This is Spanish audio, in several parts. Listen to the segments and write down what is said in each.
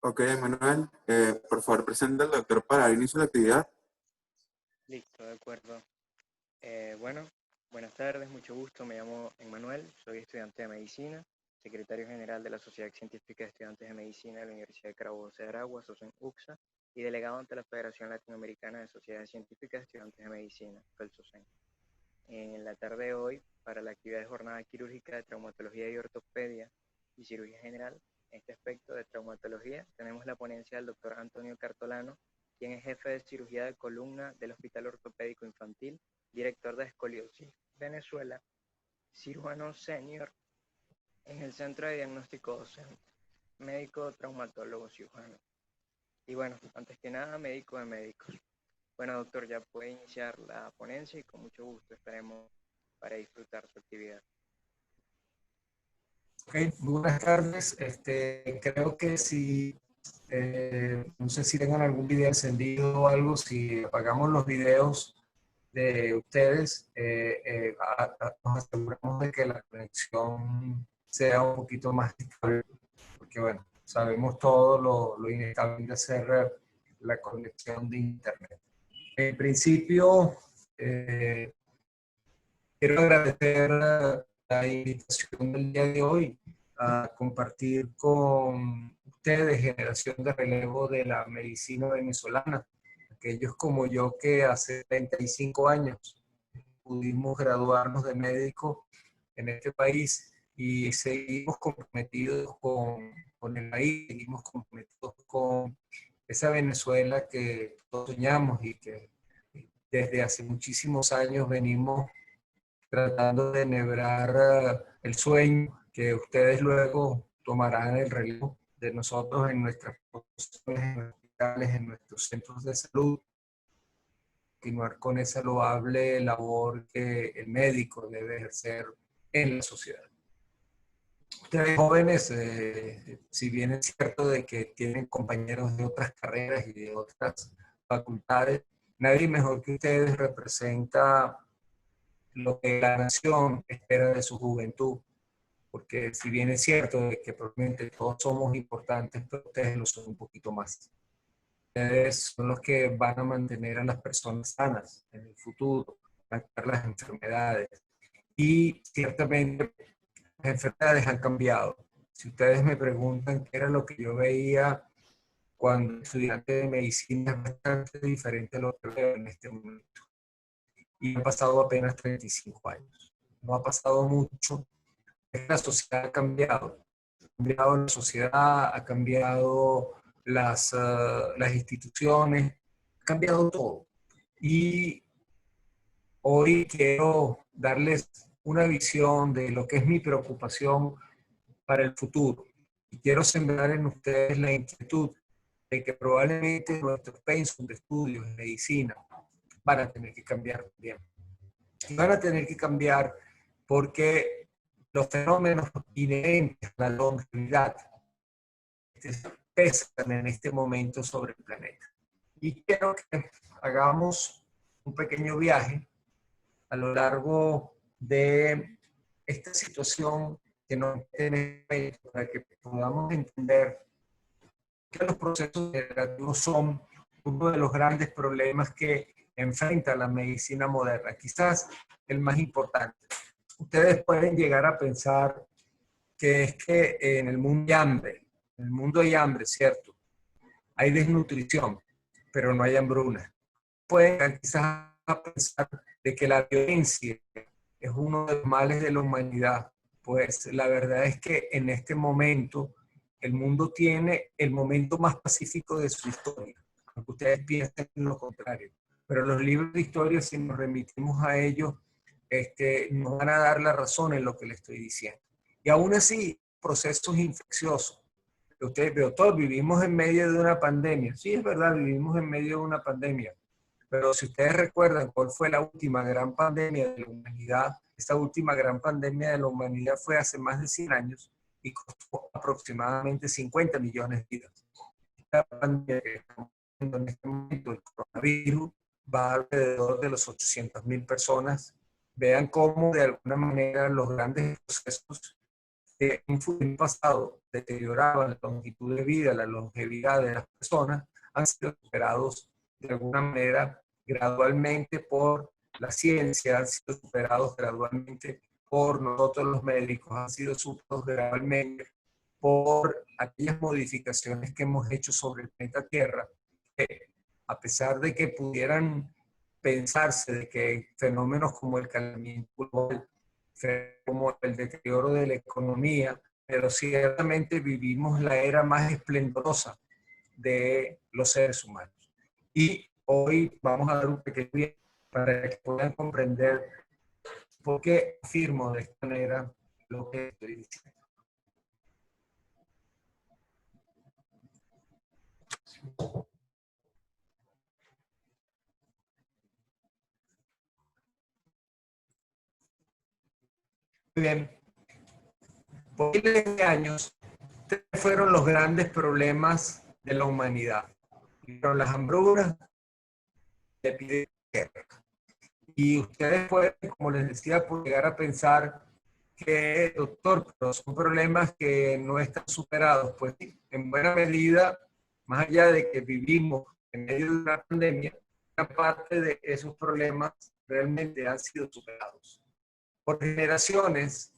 Ok, Manuel, por favor presenta al doctor para dar inicio a la actividad. Listo, de acuerdo. Bueno, buenas tardes, mucho gusto. Me llamo Emmanuel, soy estudiante de medicina, secretario general de la Sociedad Científica de Estudiantes de Medicina de la Universidad de Carabobo de Aragua, SOCEN-UCSA, y delegado ante la Federación Latinoamericana de Sociedades Científicas de Estudiantes de Medicina, FELSOCEN. En la tarde de hoy, para la actividad de jornada quirúrgica de traumatología y ortopedia y cirugía general, en este aspecto de traumatología, tenemos la ponencia del doctor Antonio Cartolano, quien es jefe de cirugía de columna del Hospital Ortopédico Infantil, director de Escoliosis Venezuela, cirujano senior en el Centro de Diagnóstico Docente, médico traumatólogo cirujano. Y bueno, antes que nada, médico de médicos. Bueno, doctor, ya puede iniciar la ponencia y con mucho gusto esperemos para disfrutar su actividad. Ok, muy buenas tardes. Creo que si, no sé si tengan algún video encendido o algo, si apagamos los videos de ustedes, nos aseguramos de que la conexión sea un poquito más estable, porque bueno, sabemos todo lo inestable de hacer la conexión de internet. En principio, quiero agradecer la invitación del día de hoy a compartir con ustedes generación de relevo de la medicina venezolana. Aquellos como yo que hace 35 años pudimos graduarnos de médicos en este país y seguimos comprometidos con el país, seguimos comprometidos con esa Venezuela que todos soñamos y que desde hace muchísimos años venimos tratando de enhebrar el sueño que ustedes luego tomarán el relevo de nosotros en nuestras profesiones, en nuestros hospitales, en nuestros centros de salud, continuar con esa loable labor que el médico debe ejercer en la sociedad. Ustedes jóvenes, si bien es cierto de que tienen compañeros de otras carreras y de otras facultades, nadie mejor que ustedes representa lo que la nación espera de su juventud, porque si bien es cierto de que probablemente todos somos importantes, pero ustedes lo son un poquito más. Ustedes son los que van a mantener a las personas sanas en el futuro, van a quitar las enfermedades. Y ciertamente las enfermedades han cambiado. Si ustedes me preguntan qué era lo que yo veía cuando estudiante de medicina, es bastante diferente a lo que veo en este momento. Y han pasado apenas 35 años. No ha pasado mucho. La sociedad ha cambiado la sociedad, ha cambiado las instituciones, ha cambiado todo. Y hoy quiero darles una visión de lo que es mi preocupación para el futuro. Y quiero sembrar en ustedes la inquietud de que probablemente nuestros pensum de estudios en medicina van a tener que cambiar también. Y van a tener que cambiar porque los fenómenos inherentes a la longevidad pesan en este momento sobre el planeta. Y quiero que hagamos un pequeño viaje a lo largo de esta situación que nos tiene para que podamos entender que los procesos degenerativos son uno de los grandes problemas que enfrenta la medicina moderna, quizás el más importante. Ustedes pueden llegar a pensar que es que en el mundo hay hambre, en el mundo hay hambre, ¿cierto? Hay desnutrición, pero no hay hambruna. Pueden quizás pensar de que la violencia es uno de los males de la humanidad. Pues la verdad es que en este momento el mundo tiene el momento más pacífico de su historia, aunque ustedes piensen lo contrario. Pero los libros de historia, si nos remitimos a ellos, nos van a dar la razón en lo que les estoy diciendo. Y aún así, procesos infecciosos. Ustedes, pero todos vivimos en medio de una pandemia. Sí, es verdad, vivimos en medio de una pandemia. Pero si ustedes recuerdan cuál fue la última gran pandemia de la humanidad, esta última gran pandemia de la humanidad fue hace más de 100 años y costó aproximadamente 50 millones de vidas. Esta pandemia que estamos viendo en este momento, el coronavirus, va alrededor de los 800.000 personas. Vean cómo de alguna manera los grandes procesos de un futuro pasado deterioraban la longitud de vida, la longevidad de las personas, han sido superados de alguna manera gradualmente por la ciencia, han sido superados gradualmente por nosotros los médicos, han sido superados gradualmente por aquellas modificaciones que hemos hecho sobre el planeta Tierra, que a pesar de que pudieran pensarse de que fenómenos como el calentamiento global, como el deterioro de la economía, pero ciertamente vivimos la era más esplendorosa de los seres humanos. Y hoy vamos a dar un pequeño video para que puedan comprender por qué afirmo de esta manera lo que estoy diciendo. Muy bien. Por miles de años, tres fueron los grandes problemas de la humanidad. Fueron las hambrunas, la epidemia y la guerra. Y ustedes pueden, como les decía, pueden llegar a pensar que, doctor, pero son problemas que no están superados. Pues en buena medida, más allá de que vivimos en medio de una pandemia, una parte de esos problemas realmente han sido superados. Por generaciones,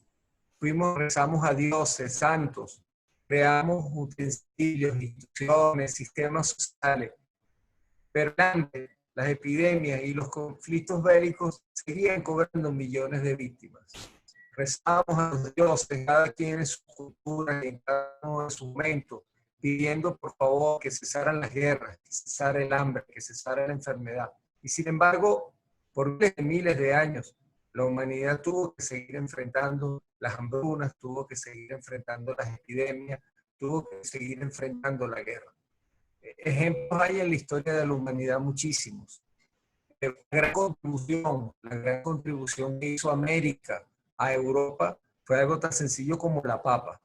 rezamos a dioses, santos, creamos utensilios, instituciones, sistemas sociales, pero las epidemias y los conflictos bélicos seguían cobrando millones de víctimas. Rezamos a los dioses, cada quien en su cultura, en cada uno en su momento, pidiendo por favor que cesaran las guerras, que cesara el hambre, que cesara la enfermedad. Y sin embargo, por miles de años, la humanidad tuvo que seguir enfrentando las hambrunas, tuvo que seguir enfrentando las epidemias, tuvo que seguir enfrentando la guerra. Ejemplos hay en la historia de la humanidad muchísimos. La gran contribución que hizo América a Europa fue algo tan sencillo como la papa.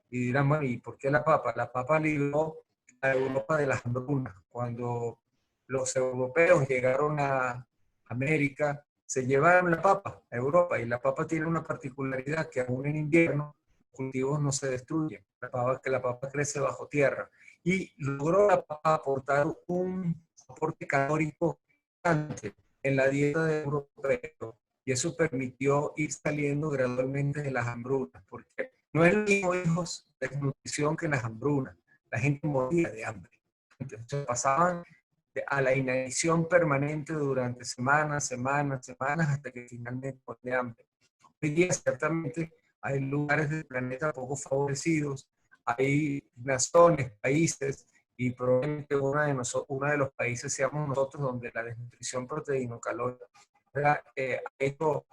Y dirán, bueno, ¿y por qué la papa? La papa libró a Europa de las hambrunas. Cuando los europeos llegaron a América, se llevaron la papa a Europa, y la papa tiene una particularidad que aún en invierno los cultivos no se destruyen. La papa crece bajo tierra. Y logró la papa aportar un aporte calórico importante en la dieta de europeos, y eso permitió ir saliendo gradualmente de las hambrunas, porque no es lo mismo, hijos, de desnutrición que las hambrunas. La gente moría de hambre. Entonces pasaban a la inanición permanente durante semanas, hasta que finalmente morían de hambre. Hoy día ciertamente hay lugares del planeta poco favorecidos, hay naciones, países, y probablemente uno de los países seamos nosotros, donde la desnutrición proteíno-calórica ha hecho,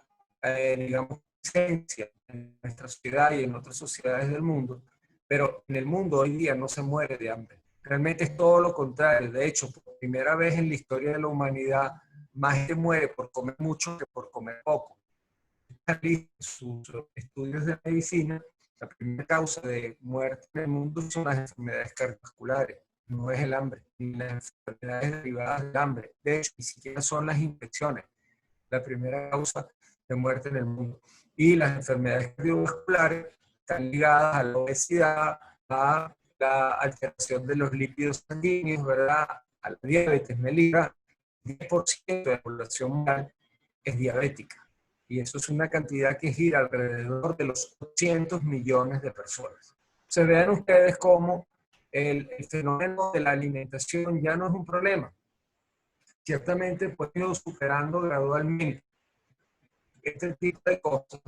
digamos, presencia en nuestra sociedad y en otras sociedades del mundo, pero en el mundo hoy día no se muere de hambre. Realmente es todo lo contrario. De hecho, por primera vez en la historia de la humanidad, más gente muere por comer mucho que por comer poco. En sus estudios de medicina, la primera causa de muerte en el mundo son las enfermedades cardiovasculares, no es el hambre, ni las enfermedades derivadas del hambre. De hecho, ni siquiera son las infecciones la primera causa de muerte en el mundo. Y las enfermedades cardiovasculares están ligadas a la obesidad, a la alteración de los lípidos sanguíneos, ¿verdad? A la diabetes mellitus. 10% de la población mundial es diabética. Y eso es una cantidad que gira alrededor de los 800 millones de personas. Se vean ustedes cómo el fenómeno de la alimentación ya no es un problema. Ciertamente pues ido superando gradualmente este tipo de cosas,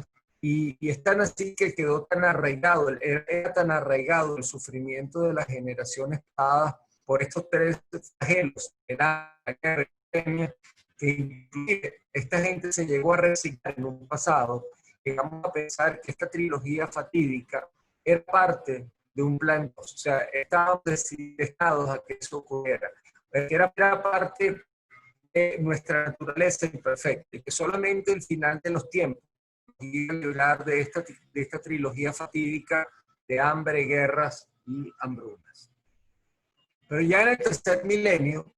y es tan así que quedó tan arraigado, era tan arraigado el sufrimiento de las generaciones pasadas por estos tres flagelos, la epidemia, que inclusive esta gente se llegó a resignar en un pasado. Llegamos a pensar que esta trilogía fatídica era parte de un plan, o sea, estábamos destinados a que eso ocurriera, que era parte de nuestra naturaleza imperfecta, y que solamente el final de los tiempos iba a librar de esta trilogía fatídica de hambre, guerras y hambrunas. Pero ya en el tercer milenio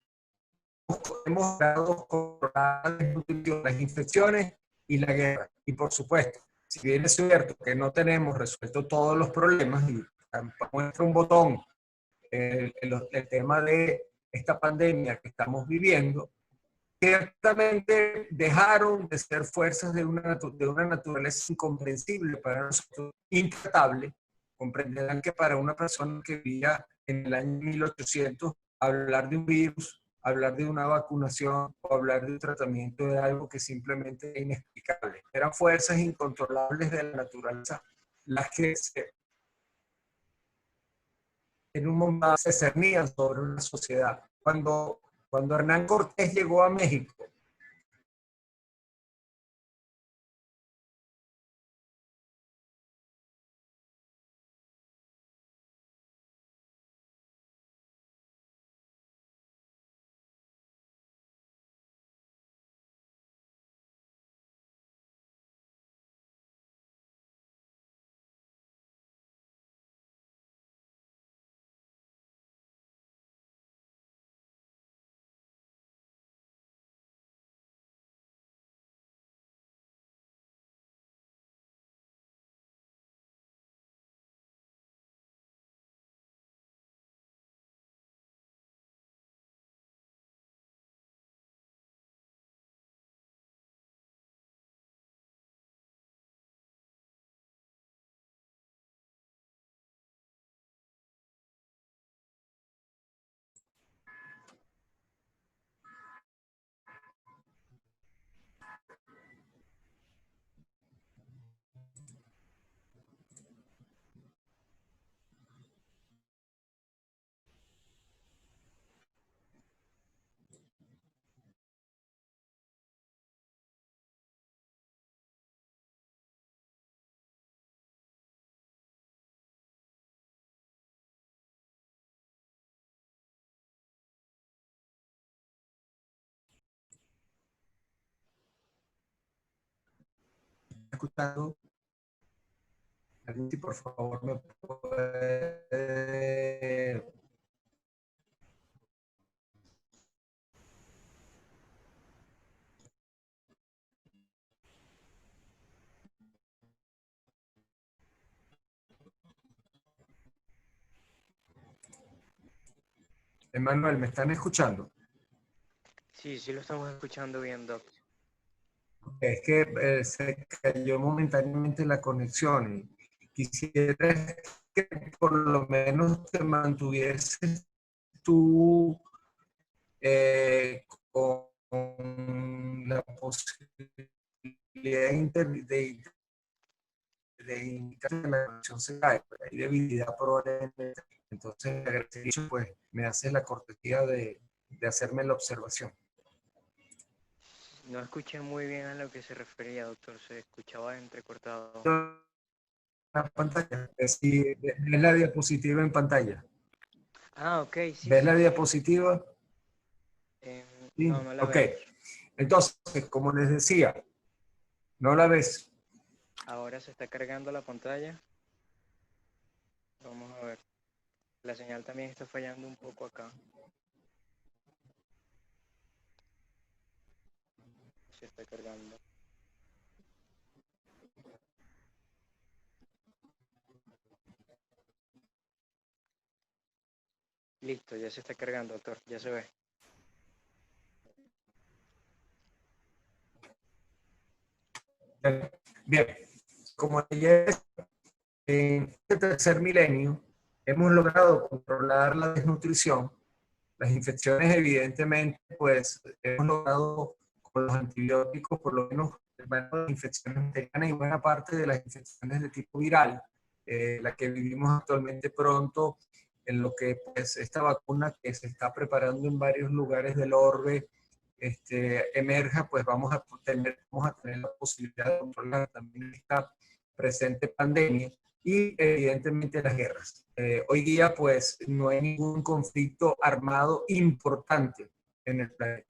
hemos logrado controlar la desnutrición, las infecciones y la guerra. Y por supuesto, si bien es cierto que no tenemos resuelto todos los problemas, y muestra un botón el tema de esta pandemia que estamos viviendo, ciertamente dejaron de ser fuerzas de una naturaleza incomprensible para nosotros, intratable. Comprenderán que para una persona que vivía en el año 1800, hablar de un virus, hablar de una vacunación o hablar de un tratamiento de algo que simplemente es inexplicable. Eran fuerzas incontrolables de la naturaleza las que en un momento se cernían sobre una sociedad. Cuando Hernán Cortés llegó a México, escuchando, alguien si por favor me puede... Emanuel, ¿me están escuchando? Sí, sí lo estamos escuchando bien, Doc. Es que se cayó momentáneamente la conexión y quisiera que por lo menos te mantuvieses tú con la posibilidad de indicar que la conexión se cae, pero hay debilidad probablemente. Entonces, agradecido, pues me haces la cortesía de hacerme la observación. No escuché muy bien a lo que se refería, doctor. Se escuchaba entrecortado. La pantalla, si ves la diapositiva en pantalla. Ah, ok, sí, ¿Ves la sí, sí. diapositiva? Eh, Sí. no, no la Ok. vemos. Entonces, como les decía, ¿no la ves? Ahora se está cargando la pantalla. Vamos a ver. La señal también está fallando un poco acá. Se está cargando. Listo, ya se está cargando, doctor. Ya se ve. Bien. Como ya es en este tercer milenio, hemos logrado controlar la desnutrición. Las infecciones, evidentemente, pues hemos logrado con los antibióticos, por lo menos, las infecciones bacterianas y buena parte de las infecciones de tipo viral, la que vivimos actualmente pronto, en lo que pues esta vacuna que se está preparando en varios lugares del orbe emerja, pues vamos a tener la posibilidad de controlar también esta presente pandemia y evidentemente las guerras. Hoy día pues no hay ningún conflicto armado importante en el planeta.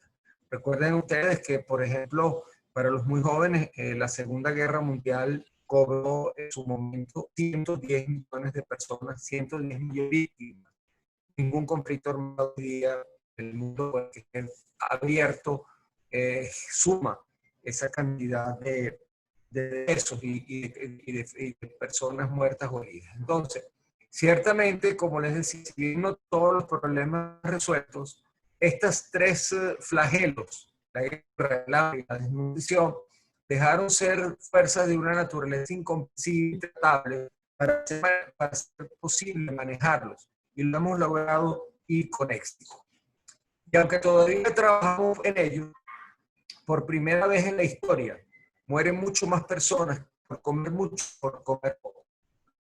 Recuerden ustedes que, por ejemplo, para los muy jóvenes, la Segunda Guerra Mundial cobró en su momento 110 millones de personas, 110 millones de víctimas. Ningún conflicto armado hoy día en el mundo que esté abierto suma esa cantidad de esos y de personas muertas o heridas. Entonces, Ciertamente, como les decía, si bien no todos los problemas resueltos, estas tres flagelos, la guerra, el hambre y la desnutrición, dejaron ser fuerzas de una naturaleza incomprensible y tratable para ser posible manejarlos. Y lo hemos logrado y con éxito. Y aunque todavía trabajamos en ello, por primera vez en la historia, mueren mucho más personas por comer mucho, por comer poco.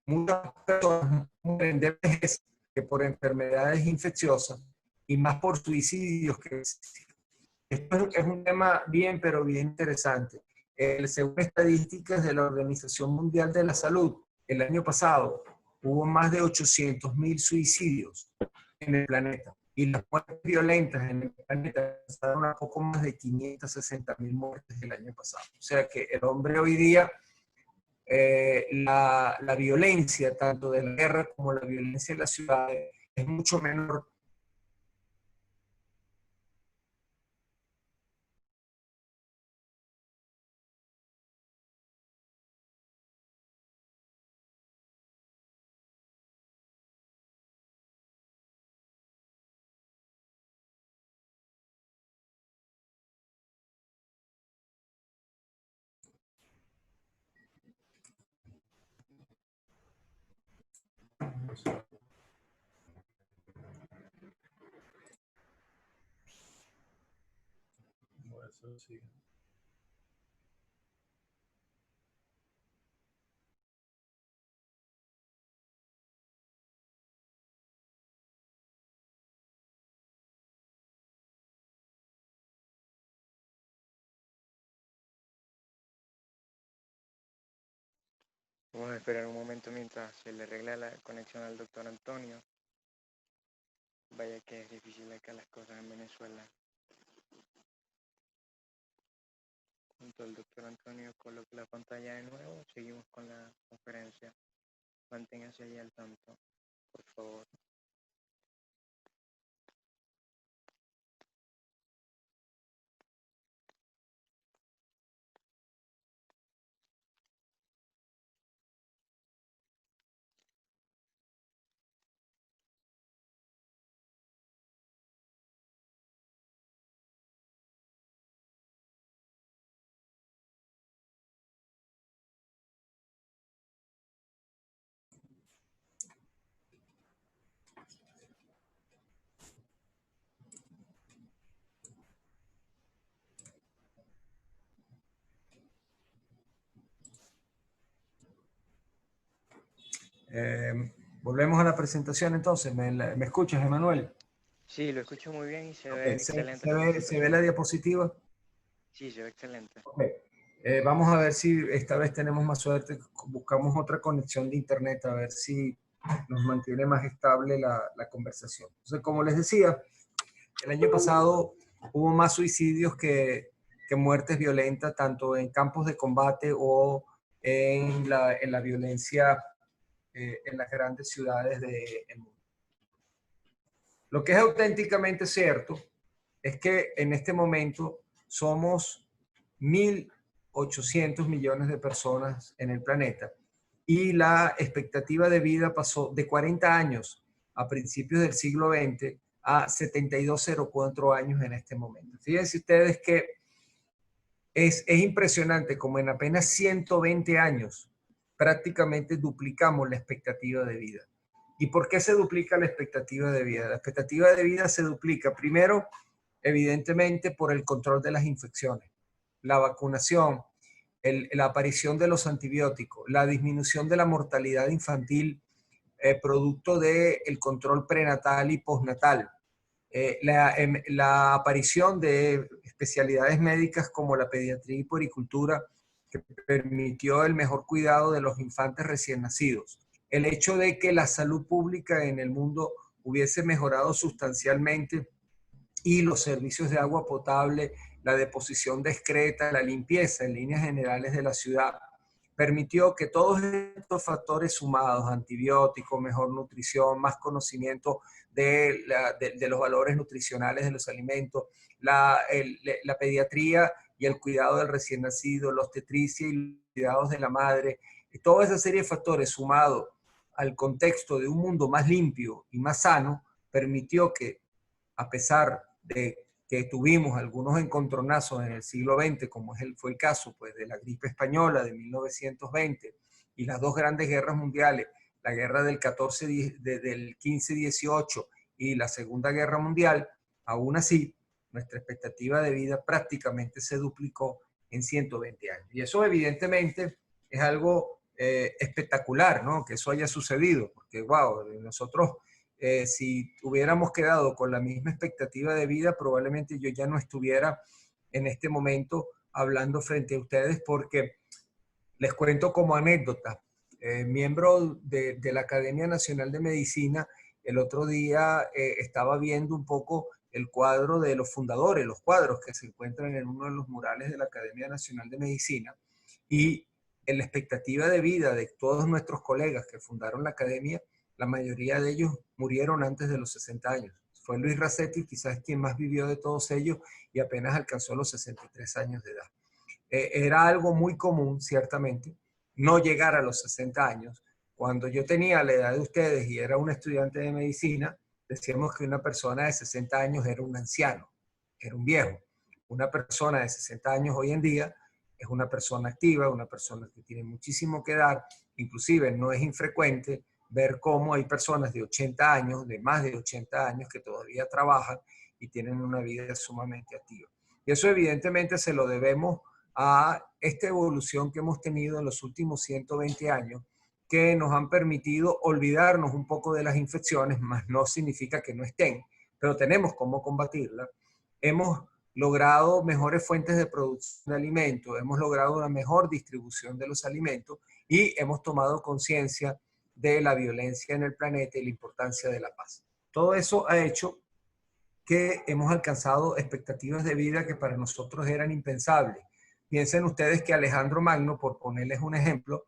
Muchas personas mueren de vejez que por enfermedades infecciosas y más por suicidios que... Esto es un tema bien, pero bien interesante. Según estadísticas de la Organización Mundial de la Salud, el año pasado hubo más de 800.000 suicidios en el planeta. Y las muertes violentas en el planeta pasaron a poco más de 560.000 muertes el año pasado. O sea que el hombre hoy día, la violencia, tanto de la guerra como la violencia en las ciudades, es mucho menor. Eso sí. Vamos a esperar un momento mientras se le arregla la conexión al doctor Antonio. Vaya que es difícil acá las cosas en Venezuela. Junto al doctor Antonio coloque la pantalla de nuevo. Seguimos con la conferencia. Manténgase ahí al tanto, por favor. Volvemos a la presentación entonces. ¿Me escuchas, Emanuel? Sí, lo escucho muy bien y se ve Okay. excelente. ¿Se ve la diapositiva? Sí, se ve excelente. Okay. Vamos a ver si esta vez tenemos más suerte. Buscamos otra conexión de internet a ver si nos mantiene más estable la conversación. Entonces, como les decía, el año pasado hubo más suicidios que muertes violentas, tanto en campos de combate o en la violencia en las grandes ciudades del mundo. Lo que es auténticamente cierto es que en este momento somos 1.800 millones de personas en el planeta y la expectativa de vida pasó de 40 años a principios del siglo XX a 72,04 años en este momento. Fíjense ustedes que es impresionante como en apenas 120 años prácticamente duplicamos la expectativa de vida. ¿Y por qué se duplica la expectativa de vida? La expectativa de vida se duplica primero, evidentemente, por el control de las infecciones, la vacunación, la aparición de los antibióticos, la disminución de la mortalidad infantil producto del control prenatal y postnatal, la aparición de especialidades médicas como la pediatría y puericultura, que permitió el mejor cuidado de los infantes recién nacidos. El hecho de que la salud pública en el mundo hubiese mejorado sustancialmente y los servicios de agua potable, la deposición discreta, la limpieza en líneas generales de la ciudad, permitió que todos estos factores sumados, antibióticos, mejor nutrición, más conocimiento de los valores nutricionales de los alimentos, la pediatría y el cuidado del recién nacido, los obstetricia y los cuidados de la madre, toda esa serie de factores sumados al contexto de un mundo más limpio y más sano, permitió que, a pesar de que tuvimos algunos encontronazos en el siglo XX, como fue el caso pues, de la gripe española de 1920 y las dos grandes guerras mundiales, la guerra del 15-18 y la Segunda Guerra Mundial, aún así, nuestra expectativa de vida prácticamente se duplicó en 120 años. Y eso evidentemente es algo espectacular, ¿no? Que eso haya sucedido, porque wow, nosotros si hubiéramos quedado con la misma expectativa de vida, probablemente yo ya no estuviera en este momento hablando frente a ustedes, porque les cuento como anécdota, miembro de la Academia Nacional de Medicina, el otro día estaba viendo un poco el cuadro de los fundadores, los cuadros que se encuentran en uno de los murales de la Academia Nacional de Medicina, y en la expectativa de vida de todos nuestros colegas que fundaron la academia, la mayoría de ellos murieron antes de los 60 años. Fue Luis Racetti quizás quien más vivió de todos ellos y apenas alcanzó los 63 años de edad. Era algo muy común, ciertamente, no llegar a los 60 años. Cuando yo tenía la edad de ustedes y era un estudiante de medicina, decíamos que una persona de 60 años era un anciano, era un viejo. Una persona de 60 años hoy en día es una persona activa, una persona que tiene muchísimo que dar. Inclusive no es infrecuente ver cómo hay personas de 80 años, de más de 80 años, que todavía trabajan y tienen una vida sumamente activa. Y eso evidentemente se lo debemos a esta evolución que hemos tenido en los últimos 120 años, que nos han permitido olvidarnos un poco de las infecciones, más no significa que no estén, pero tenemos cómo combatirlas. Hemos logrado mejores fuentes de producción de alimentos, hemos logrado una mejor distribución de los alimentos y hemos tomado conciencia de la violencia en el planeta y la importancia de la paz. Todo eso ha hecho que hemos alcanzado expectativas de vida que para nosotros eran impensables. Piensen ustedes que Alejandro Magno, por ponerles un ejemplo,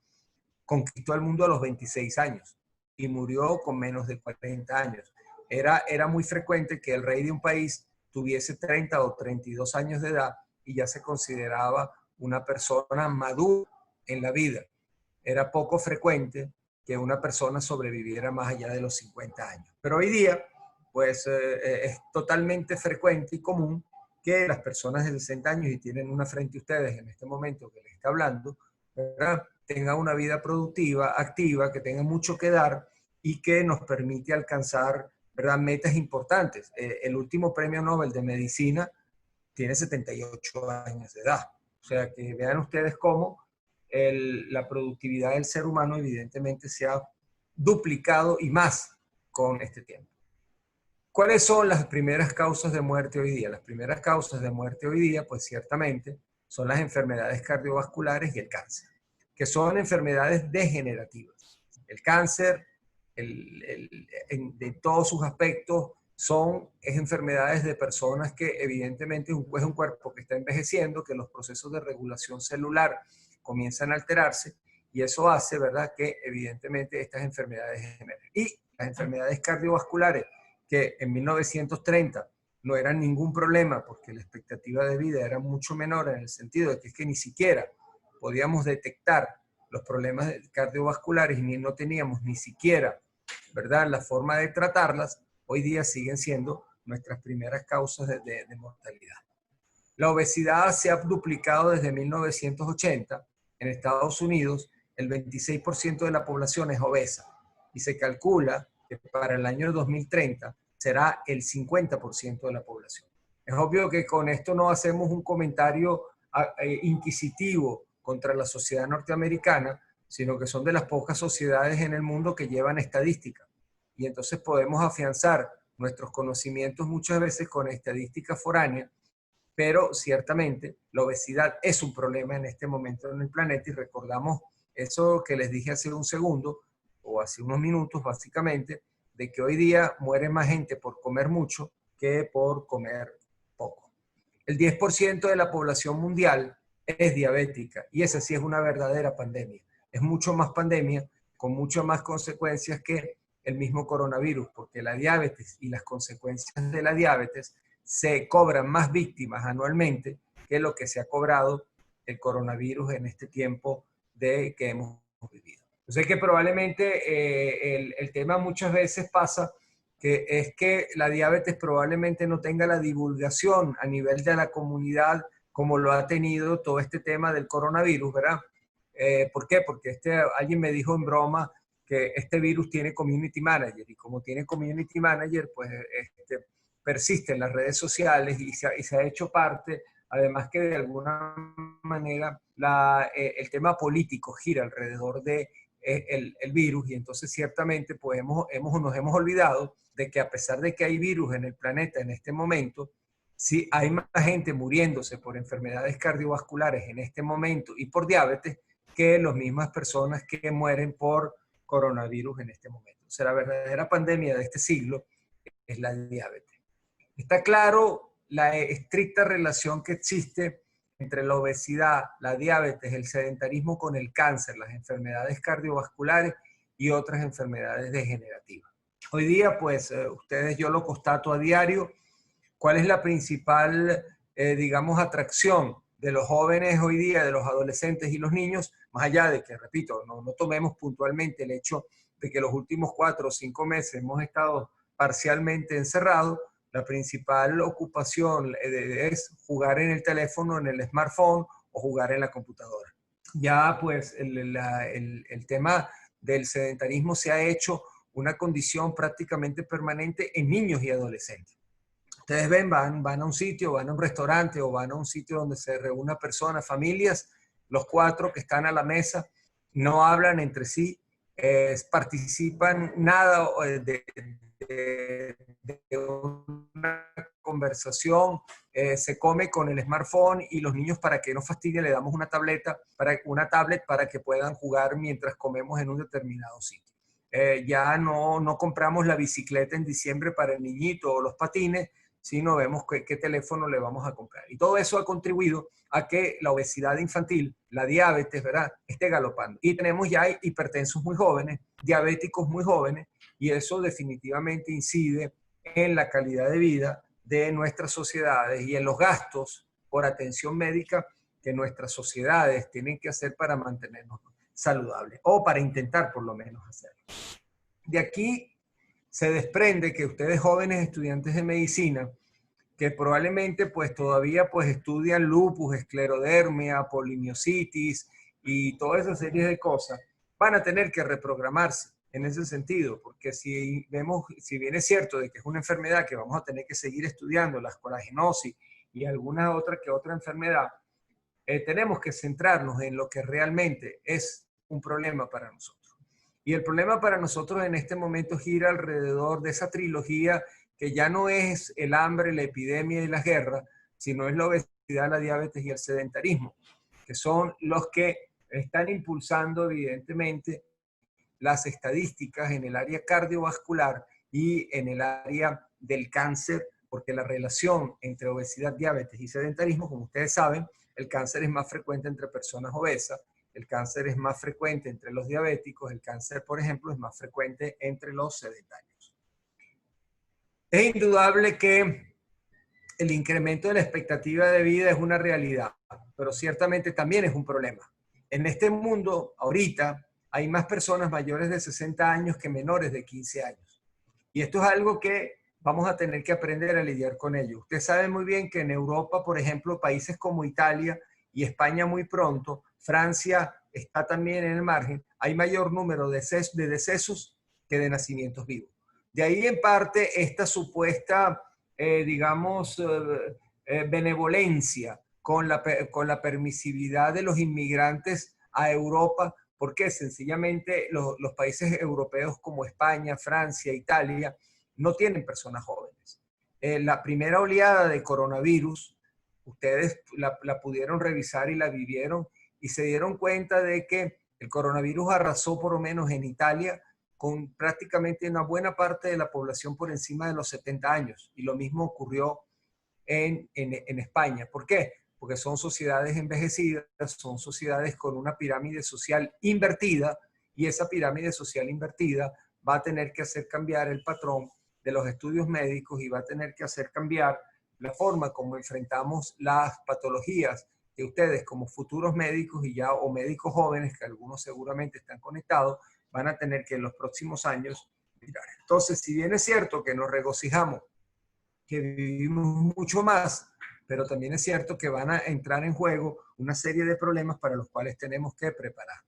conquistó el mundo a los 26 años y murió con menos de 40 años. Era muy frecuente que el rey de un país tuviese 30 o 32 años de edad y ya se consideraba una persona madura en la vida. Era poco frecuente que una persona sobreviviera más allá de los 50 años. Pero hoy día, pues es totalmente frecuente y común que las personas de 60 años y tienen una frente a ustedes en este momento que les está hablando, ¿verdad?, tengan una vida productiva, activa, que tengan mucho que dar y que nos permite alcanzar, ¿verdad?, metas importantes. El último premio Nobel de Medicina tiene 78 años de edad. O sea, que vean ustedes cómo la productividad del ser humano evidentemente se ha duplicado y más con este tiempo. ¿Cuáles son las primeras causas de muerte hoy día? Las primeras causas de muerte hoy día, pues ciertamente, son las enfermedades cardiovasculares y el cáncer, que son enfermedades degenerativas. El cáncer, de todos sus aspectos, es enfermedades de personas que evidentemente es un cuerpo que está envejeciendo, que los procesos de regulación celular comienzan a alterarse y eso hace, ¿verdad?, que evidentemente estas enfermedades generen. Y las enfermedades cardiovasculares, que en 1930 no eran ningún problema porque la expectativa de vida era mucho menor en el sentido de que es que ni siquiera podíamos detectar los problemas cardiovasculares y no teníamos ni siquiera, ¿verdad?, la forma de tratarlas, hoy día siguen siendo nuestras primeras causas de mortalidad. La obesidad se ha duplicado desde 1980. En Estados Unidos, el 26% de la población es obesa y se calcula que para el año 2030 será el 50% de la población. Es obvio que con esto no hacemos un comentario inquisitivo contra la sociedad norteamericana, sino que son de las pocas sociedades en el mundo que llevan estadística. Y entonces podemos afianzar nuestros conocimientos muchas veces con estadística foránea, pero ciertamente la obesidad es un problema en este momento en el planeta y recordamos eso que les dije hace un segundo o hace unos minutos básicamente, de que hoy día muere más gente por comer mucho que por comer poco. El 10% de la población mundial es diabética y esa sí es una verdadera pandemia. Es mucho más pandemia, con muchas más consecuencias que el mismo coronavirus, porque la diabetes y las consecuencias de la diabetes se cobran más víctimas anualmente que lo que se ha cobrado el coronavirus en este tiempo que hemos vivido. Yo sé que probablemente el tema muchas veces pasa que es que la diabetes probablemente no tenga la divulgación a nivel de la comunidad como lo ha tenido todo este tema del coronavirus, ¿verdad? ¿Por qué? Porque alguien me dijo en broma que este virus tiene community manager y como tiene community manager, pues persiste en las redes sociales y se ha hecho parte, además que de alguna manera el tema político gira alrededor de el virus y entonces ciertamente pues nos hemos olvidado de que a pesar de que hay virus en el planeta en este momento, sí hay más gente muriéndose por enfermedades cardiovasculares en este momento y por diabetes que las mismas personas que mueren por coronavirus en este momento. O sea, la verdadera pandemia de este siglo es la diabetes. Está claro la estricta relación que existe entre la obesidad, la diabetes, el sedentarismo con el cáncer, las enfermedades cardiovasculares y otras enfermedades degenerativas. Hoy día, pues, yo lo constato a diario. ¿Cuál es la principal, digamos, atracción de los jóvenes hoy día, de los adolescentes y los niños? Más allá de que, repito, no tomemos puntualmente el hecho de que los últimos 4 o 5 meses hemos estado parcialmente encerrados, la principal ocupación es jugar en el teléfono, en el smartphone o jugar en la computadora. Ya pues el tema del sedentarismo se ha hecho una condición prácticamente permanente en niños y adolescentes. Ustedes ven, van a un sitio, van a un restaurante o van a un sitio donde se reúna personas, familias, los 4 que están a la mesa, no hablan entre sí, participan nada de una conversación, se come con el smartphone y los niños, para que no fastidien, le damos una tablet para que puedan jugar mientras comemos en un determinado sitio. Ya no compramos la bicicleta en diciembre para el niñito o los patines, sino vemos qué teléfono le vamos a comprar. Y todo eso ha contribuido a que la obesidad infantil, la diabetes, ¿verdad?, esté galopando. Y tenemos ya hipertensos muy jóvenes, diabéticos muy jóvenes, y eso definitivamente incide en la calidad de vida de nuestras sociedades y en los gastos por atención médica que nuestras sociedades tienen que hacer para mantenernos saludables, o para intentar por lo menos hacerlo. De aquí se desprende que ustedes, jóvenes estudiantes de medicina, que probablemente pues todavía pues estudian lupus, esclerodermia, polimiositis y toda esa serie de cosas, van a tener que reprogramarse en ese sentido, porque si bien es cierto de que es una enfermedad que vamos a tener que seguir estudiando, la escoragenosis y alguna otra enfermedad, tenemos que centrarnos en lo que realmente es un problema para nosotros. Y el problema para nosotros en este momento gira alrededor de esa trilogía que ya no es el hambre, la epidemia y las guerras, sino es la obesidad, la diabetes y el sedentarismo, que son los que están impulsando evidentemente las estadísticas en el área cardiovascular y en el área del cáncer, porque la relación entre obesidad, diabetes y sedentarismo, como ustedes saben, el cáncer es más frecuente entre personas obesas, el cáncer es más frecuente entre los diabéticos, el cáncer, por ejemplo, es más frecuente entre los sedentarios. Es indudable que el incremento de la expectativa de vida es una realidad, pero ciertamente también es un problema. En este mundo, ahorita, hay más personas mayores de 60 años que menores de 15 años. Y esto es algo que vamos a tener que aprender a lidiar con ello. Usted sabe muy bien que en Europa, por ejemplo, países como Italia y España muy pronto, Francia está también en el margen, hay mayor número de decesos que de nacimientos vivos. De ahí en parte esta supuesta, benevolencia con la permisividad de los inmigrantes a Europa, porque sencillamente los países europeos como España, Francia, Italia, no tienen personas jóvenes. La primera oleada de coronavirus, ustedes la pudieron revisar y la vivieron y se dieron cuenta de que el coronavirus arrasó por lo menos en Italia con prácticamente una buena parte de la población por encima de los 70 años. Y lo mismo ocurrió en España. ¿Por qué? Porque son sociedades envejecidas, son sociedades con una pirámide social invertida, y esa pirámide social invertida va a tener que hacer cambiar el patrón de los estudios médicos y va a tener que hacer cambiar la forma como enfrentamos las patologías que ustedes como futuros médicos y ya o médicos jóvenes, que algunos seguramente están conectados, van a tener que en los próximos años mirar. Entonces, si bien es cierto que nos regocijamos, que vivimos mucho más, pero también es cierto que van a entrar en juego una serie de problemas para los cuales tenemos que preparar.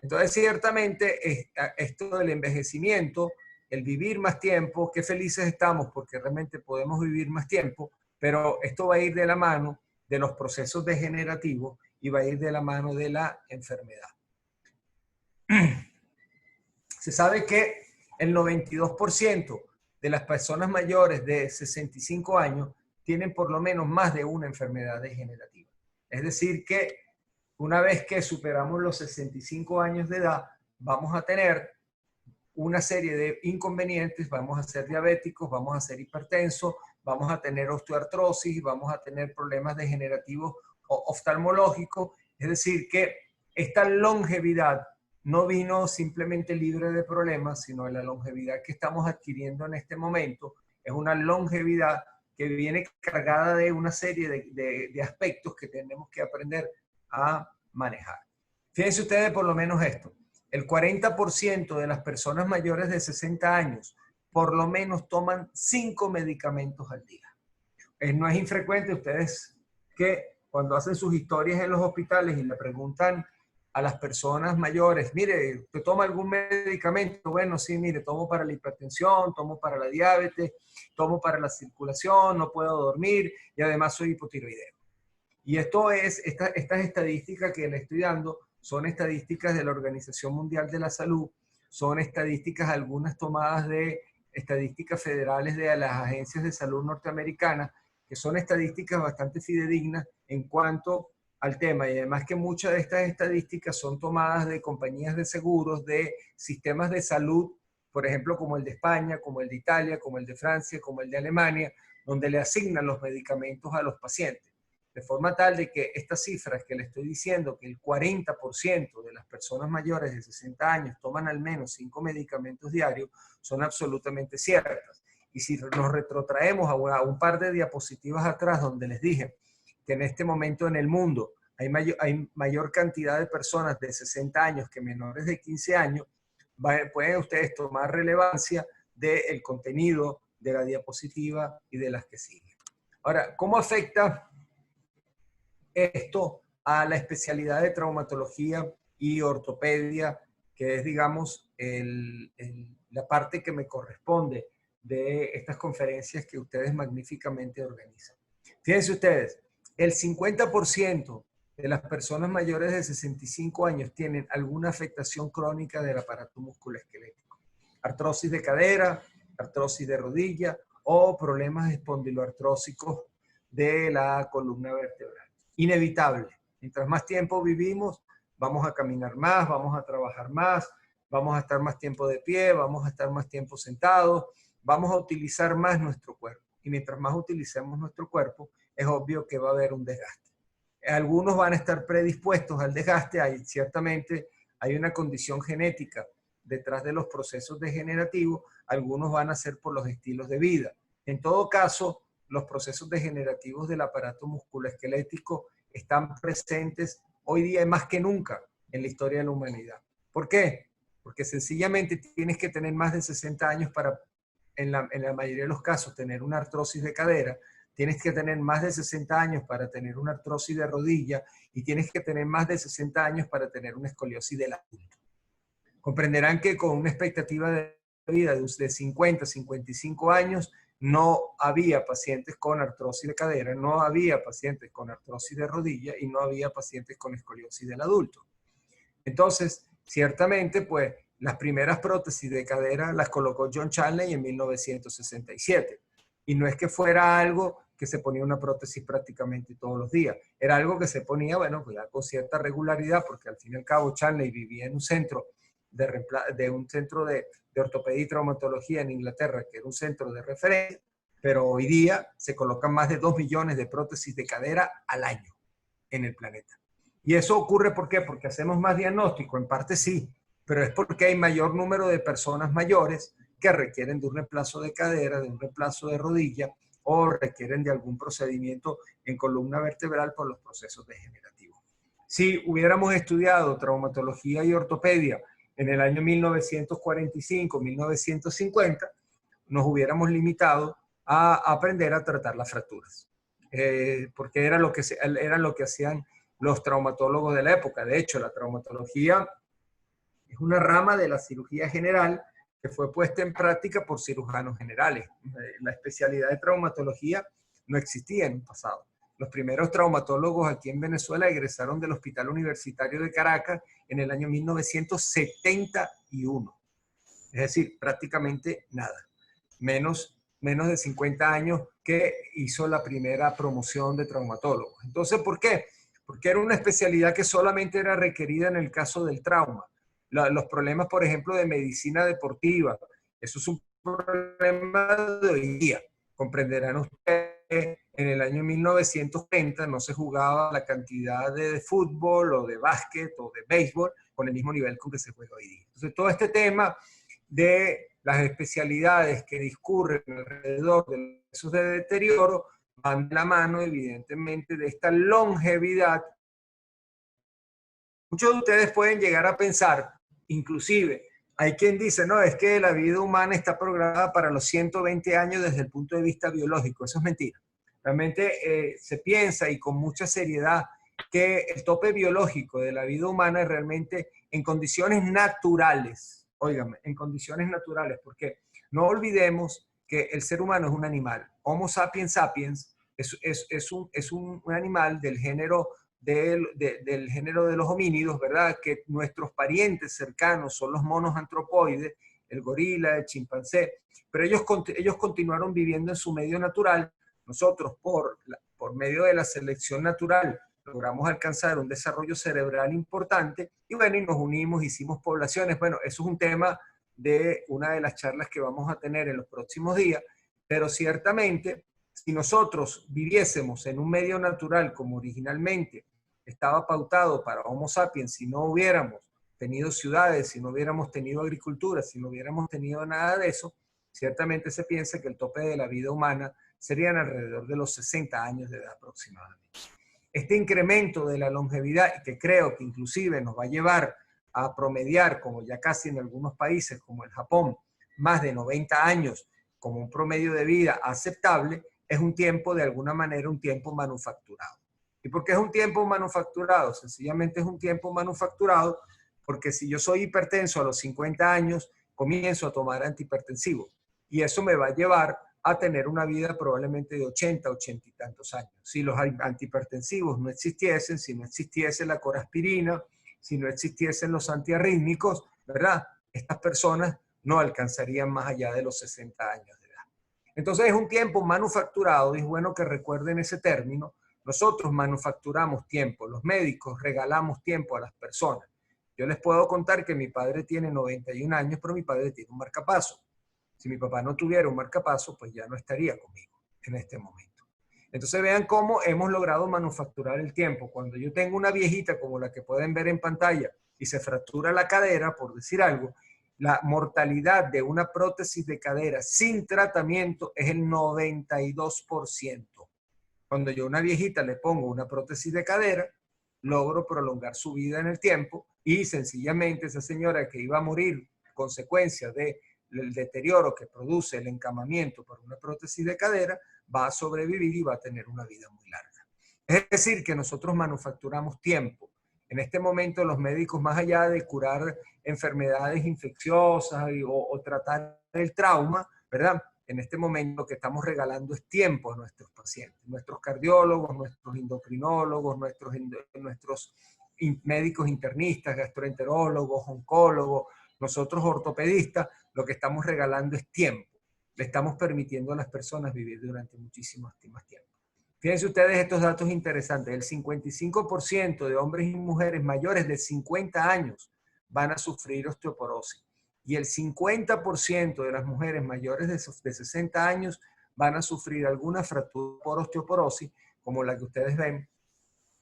Entonces, ciertamente, esto del envejecimiento, el vivir más tiempo, qué felices estamos porque realmente podemos vivir más tiempo, pero esto va a ir de la mano de los procesos degenerativos y va a ir de la mano de la enfermedad. Se sabe que el 92% de las personas mayores de 65 años tienen por lo menos más de una enfermedad degenerativa. Es decir, que una vez que superamos los 65 años de edad, vamos a tener una serie de inconvenientes, vamos a ser diabéticos, vamos a ser hipertensos, vamos a tener osteoartrosis, vamos a tener problemas degenerativos o oftalmológicos. Es decir, que esta longevidad no vino simplemente libre de problemas, sino la longevidad que estamos adquiriendo en este momento es una longevidad que viene cargada de una serie de aspectos que tenemos que aprender a manejar. Fíjense ustedes por lo menos esto. El 40% de las personas mayores de 60 años por lo menos toman 5 medicamentos al día. No es infrecuente ustedes que cuando hacen sus historias en los hospitales y le preguntan a las personas mayores, mire, ¿usted toma algún medicamento? Bueno, sí, mire, tomo para la hipertensión, tomo para la diabetes, tomo para la circulación, no puedo dormir y además soy hipotiroideo. Y esto es, estas estadísticas que le estoy dando son estadísticas de la Organización Mundial de la Salud, son estadísticas algunas tomadas de estadísticas federales de las agencias de salud norteamericanas, que son estadísticas bastante fidedignas en cuanto al tema. Y además que muchas de estas estadísticas son tomadas de compañías de seguros, de sistemas de salud, por ejemplo, como el de España, como el de Italia, como el de Francia, como el de Alemania, donde le asignan los medicamentos a los pacientes. De forma tal de que estas cifras que le estoy diciendo, que el 40% de las personas mayores de 60 años toman al menos 5 medicamentos diarios, son absolutamente ciertas. Y si nos retrotraemos a un par de diapositivas atrás, donde les dije que en este momento en el mundo hay mayor cantidad de personas de 60 años que menores de 15 años, pueden ustedes tomar relevancia del contenido de la diapositiva y de las que siguen. Ahora, ¿cómo afecta esto a la especialidad de traumatología y ortopedia, que es, digamos, la parte que me corresponde de estas conferencias que ustedes magníficamente organizan? Fíjense ustedes, el 50% de las personas mayores de 65 años tienen alguna afectación crónica del aparato musculoesquelético. Artrosis de cadera, artrosis de rodilla o problemas espondiloartrósicos de la columna vertebral. Inevitable. Mientras más tiempo vivimos, vamos a caminar más, vamos a trabajar más, vamos a estar más tiempo de pie, vamos a estar más tiempo sentados, vamos a utilizar más nuestro cuerpo. Y mientras más utilicemos nuestro cuerpo, es obvio que va a haber un desgaste. Algunos van a estar predispuestos al desgaste, ciertamente hay una condición genética detrás de los procesos degenerativos, algunos van a ser por los estilos de vida. En todo caso, los procesos degenerativos del aparato musculoesquelético están presentes hoy día más que nunca en la historia de la humanidad. ¿Por qué? Porque sencillamente tienes que tener más de 60 años para, en la mayoría de los casos, tener una artrosis de cadera, tienes que tener más de 60 años para tener una artrosis de rodilla y tienes que tener más de 60 años para tener una escoliosis del adulto. Comprenderán que con una expectativa de vida de 50, 55 años, no había pacientes con artrosis de cadera, no había pacientes con artrosis de rodilla y no había pacientes con escoliosis del adulto. Entonces, ciertamente, pues, las primeras prótesis de cadera las colocó John Chanley en 1967. Y no es que fuera algo que se ponía una prótesis prácticamente todos los días. Era algo que se ponía, bueno, pues ya con cierta regularidad, porque al fin y al cabo Chanley vivía en un centro de ortopedia y traumatología en Inglaterra, que era un centro de referencia, pero hoy día se colocan más de 2 millones de prótesis de cadera al año en el planeta. ¿Y eso ocurre por qué? Porque hacemos más diagnóstico, en parte sí, pero es porque hay mayor número de personas mayores que requieren de un reemplazo de cadera, de un reemplazo de rodilla o requieren de algún procedimiento en columna vertebral por los procesos degenerativos. Si hubiéramos estudiado traumatología y ortopedia en el año 1945-1950, nos hubiéramos limitado a aprender a tratar las fracturas, porque era lo que hacían los traumatólogos de la época. De hecho, la traumatología es una rama de la cirugía general que fue puesta en práctica por cirujanos generales. La especialidad de traumatología no existía en el pasado. Los primeros traumatólogos aquí en Venezuela egresaron del Hospital Universitario de Caracas en el año 1971. Es decir, prácticamente nada. Menos de 50 años que hizo la primera promoción de traumatólogos. Entonces, ¿por qué? Porque era una especialidad que solamente era requerida en el caso del trauma. Los problemas, por ejemplo, de medicina deportiva, eso es un problema de hoy día. Comprenderán ustedes, en el año 1930 no se jugaba la cantidad de fútbol o de básquet o de béisbol con el mismo nivel con que se juega hoy día. Entonces, todo este tema de las especialidades que discurren alrededor de esos de deterioro van de la mano, evidentemente, de esta longevidad. Muchos de ustedes pueden llegar a pensar, inclusive, hay quien dice, no, es que la vida humana está programada para los 120 años desde el punto de vista biológico. Eso es mentira. Realmente se piensa, y con mucha seriedad, que el tope biológico de la vida humana es realmente en condiciones naturales. Óigame, en condiciones naturales, porque no olvidemos que el ser humano es un animal. Homo sapiens sapiens es un animal del género del género de los homínidos, ¿verdad? Que nuestros parientes cercanos son los monos antropoides, el gorila, el chimpancé, pero ellos continuaron viviendo en su medio natural. Nosotros, por medio de la selección natural, logramos alcanzar un desarrollo cerebral importante y bueno, y nos unimos, hicimos poblaciones. Bueno, eso es un tema de una de las charlas que vamos a tener en los próximos días, pero ciertamente, si nosotros viviésemos en un medio natural como originalmente estaba pautado para Homo sapiens, si no hubiéramos tenido ciudades, si no hubiéramos tenido agricultura, si no hubiéramos tenido nada de eso, ciertamente se piensa que el tope de la vida humana serían alrededor de los 60 años de edad aproximadamente. Este incremento de la longevidad, que creo que inclusive nos va a llevar a promediar, como ya casi en algunos países como el Japón, más de 90 años como un promedio de vida aceptable, es un tiempo, de alguna manera, un tiempo manufacturado. ¿Y por qué es un tiempo manufacturado? Sencillamente es un tiempo manufacturado porque si yo soy hipertenso a los 50 años, comienzo a tomar antihipertensivos. Y eso me va a llevar a tener una vida probablemente de 80 y tantos años. Si los antihipertensivos no existiesen, si no existiese la coraspirina, si no existiesen los antiarrítmicos, ¿verdad? Estas personas no alcanzarían más allá de los 60 años de edad. Entonces es un tiempo manufacturado y es bueno que recuerden ese término. Nosotros manufacturamos tiempo, los médicos regalamos tiempo a las personas. Yo les puedo contar que mi padre tiene 91 años, pero mi padre tiene un marcapaso. Si mi papá no tuviera un marcapaso, pues ya no estaría conmigo en este momento. Entonces vean cómo hemos logrado manufacturar el tiempo. Cuando yo tengo una viejita como la que pueden ver en pantalla y se fractura la cadera, por decir algo, la mortalidad de una prótesis de cadera sin tratamiento es el 92%. Cuando yo a una viejita le pongo una prótesis de cadera, logro prolongar su vida en el tiempo y sencillamente esa señora que iba a morir consecuencia del deterioro que produce el encamamiento por una prótesis de cadera, va a sobrevivir y va a tener una vida muy larga. Es decir, que nosotros manufacturamos tiempo. En este momento los médicos, más allá de curar enfermedades infecciosas o tratar el trauma, ¿verdad? En este momento lo que estamos regalando es tiempo a nuestros pacientes, nuestros cardiólogos, nuestros endocrinólogos, nuestros médicos internistas, gastroenterólogos, oncólogos, nosotros ortopedistas, lo que estamos regalando es tiempo. Le estamos permitiendo a las personas vivir durante muchísimo más tiempo. Fíjense ustedes estos datos interesantes. El 55% de hombres y mujeres mayores de 50 años van a sufrir osteoporosis. Y el 50% de las mujeres mayores de 60 años van a sufrir alguna fractura por osteoporosis, como la que ustedes ven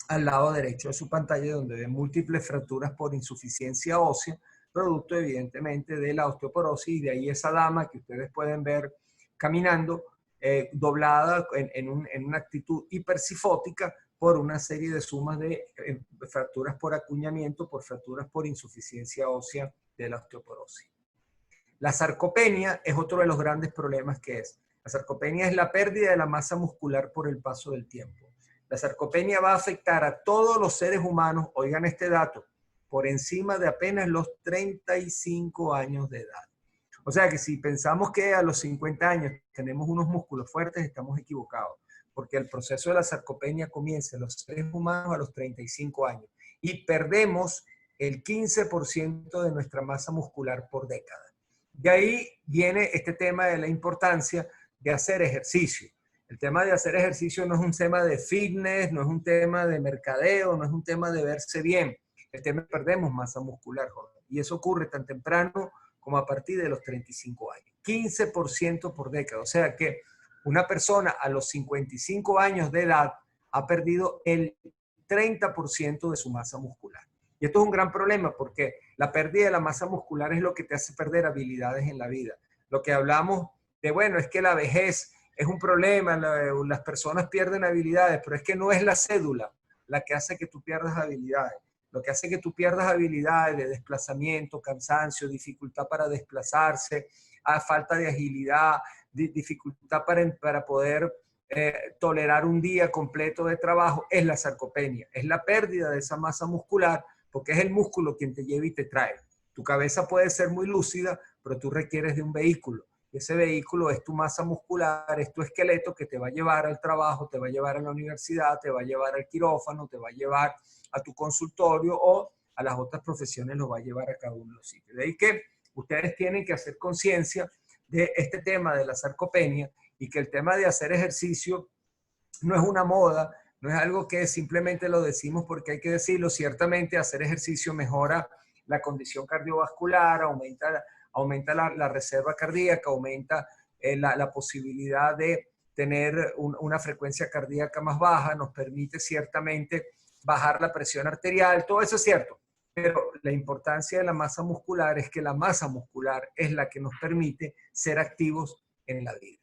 al lado derecho de su pantalla, donde ven múltiples fracturas por insuficiencia ósea, producto evidentemente de la osteoporosis, y de ahí esa dama que ustedes pueden ver caminando doblada en una actitud hipersifótica por una serie de sumas de fracturas por acuñamiento, por fracturas por insuficiencia ósea de la osteoporosis. La sarcopenia es otro de los grandes problemas que es. La sarcopenia es la pérdida de la masa muscular por el paso del tiempo. La sarcopenia va a afectar a todos los seres humanos, oigan este dato, por encima de apenas los 35 años de edad. O sea que si pensamos que a los 50 años tenemos unos músculos fuertes, estamos equivocados, porque el proceso de la sarcopenia comienza en los seres humanos a los 35 años y perdemos el 15% de nuestra masa muscular por década. De ahí viene este tema de la importancia de hacer ejercicio. El tema de hacer ejercicio no es un tema de fitness, no es un tema de mercadeo, no es un tema de verse bien. El tema es que perdemos masa muscular, joven. Y eso ocurre tan temprano como a partir de los 35 años. 15% por década. O sea que una persona a los 55 años de edad ha perdido el 30% de su masa muscular. Y esto es un gran problema porque la pérdida de la masa muscular es lo que te hace perder habilidades en la vida. Lo que hablamos de, bueno, es que la vejez es un problema, las personas pierden habilidades, pero es que no es la cédula la que hace que tú pierdas habilidades. Lo que hace que tú pierdas habilidades de desplazamiento, cansancio, dificultad para desplazarse, falta de agilidad, dificultad para poder tolerar un día completo de trabajo, es la sarcopenia. Es la pérdida de esa masa muscular porque es el músculo quien te lleva y te trae. Tu cabeza puede ser muy lúcida, pero tú requieres de un vehículo. Y ese vehículo es tu masa muscular, es tu esqueleto que te va a llevar al trabajo, te va a llevar a la universidad, te va a llevar al quirófano, te va a llevar a tu consultorio o a las otras profesiones, lo va a llevar a cada uno de los sitios. De ahí que ustedes tienen que hacer conciencia de este tema de la sarcopenia y que el tema de hacer ejercicio no es una moda, no es algo que simplemente lo decimos porque hay que decirlo. Ciertamente hacer ejercicio mejora la condición cardiovascular, aumenta la reserva cardíaca, aumenta la posibilidad de tener una frecuencia cardíaca más baja, nos permite ciertamente bajar la presión arterial, todo eso es cierto. Pero la importancia de la masa muscular es que la masa muscular es la que nos permite ser activos en la vida.